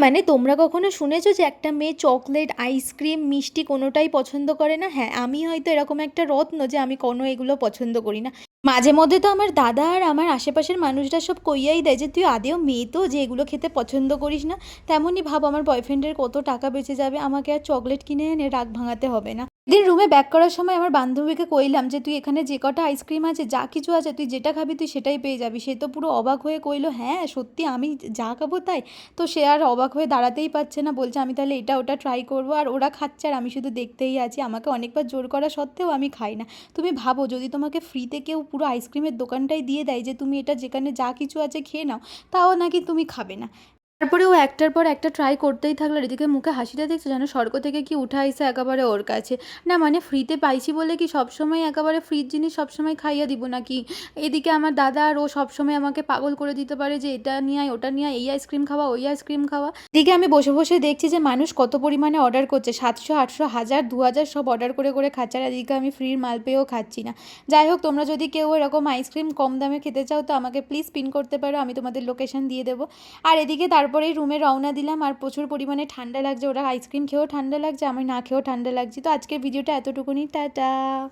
মানে তোমরা কখনো শুনেছো যে একটা মেয়ে চকলেট, আইসক্রিম, মিষ্টি কোনোটাই পছন্দ করে না? হ্যাঁ, আমি হয়তো এরকম একটা রত্ন যে আমি কোনো এগুলো পছন্দ করি না। মাঝে মধ্যে তো আমার দাদা আর আমার আশেপাশের মানুষরা সব কইয়াই দেয় যে তুই আদেও মেয়ে তো যে এগুলো খেতে পছন্দ করিস না। তেমনই ভাব আমার বয়ফ্রেন্ডের কত টাকা বেঁচে যাবে, আমাকে আর চকলেট কিনে এনে রাগ ভাঙাতে হবে না। দিন রুমে ব্যাক করার সময় আমার বান্ধবীকে কইলাম যে তুই এখানে যে কটা আইসক্রিম আছে, যা কিছু আছে, তুই যেটা খাবি তুই সেটাই পেয়ে যাবি। সে তো পুরো অবাক হয়ে কইলো, হ্যাঁ সত্যি আমি যা খাবো তাই? তো সে আর অবাক হয়ে দাঁড়াতেই পারছে না, বলছে আমি তাহলে এটা ওটা ট্রাই করবো। আর ওরা খাচ্ছে আর আমি শুধু দেখতেই আছি, আমাকে অনেকবার জোর করা সত্ত্বেও আমি খাই না। তুমি ভাবো যদি তোমাকে ফ্রিতে কেউ পুরো আইসক্রিমের দোকানটাই দিয়ে দেয় যে তুমি এটা যেখানে যা কিছু আছে খেয়ে নাও, তাও নাকি তুমি খাবে না। তারপরে ও একটার পর একটা ট্রাই করতেই থাকলো। আর এদিকে মুখে হাসিটা দেখছো যেন স্বর্গ থেকে কি উঠে আইসে একেবারে ওর কাছে। না মানে ফ্রিতে পাইছি বলে কি সবসময় একেবারে ফ্রির জিনিস সবসময় খাইয়ে দিব নাকি? এদিকে আমার দাদা আর ও সবসময় আমাকে পাগল করে দিতে পারে যে এটা নিয়ে আয়, ওটা নিয়ে আয়, এই আইসক্রিম খাওয়া, ওই আইসক্রিম খাওয়া। এদিকে আমি বসে বসে দেখছি যে মানুষ কত পরিমাণে অর্ডার করছে, 700, 800, 1000, 2000 সব অর্ডার করে করে খাচ্ছে। আর এদিকে আমি ফ্রির মাল পেয়েও খাচ্ছি না। যাই হোক, তোমরা যদি কেউ এরকম আইসক্রিম কম দামে খেতে চাও তো আমাকে প্লিজ পিন করতে পারো, আমি তোমাদের লোকেশন দিয়ে দেবো। আর এদিকে তারপরেই রুমে রওনা দিলাম। আর প্রচুর পরিমাণে ঠান্ডা লাগছে, ওরা আইসক্রিম খেয়েও ঠান্ডা লাগছে, আমি না খেয়েও ঠান্ডা লাগছে। তো আজকের ভিডিওটা এতটুকুনি, টাটা।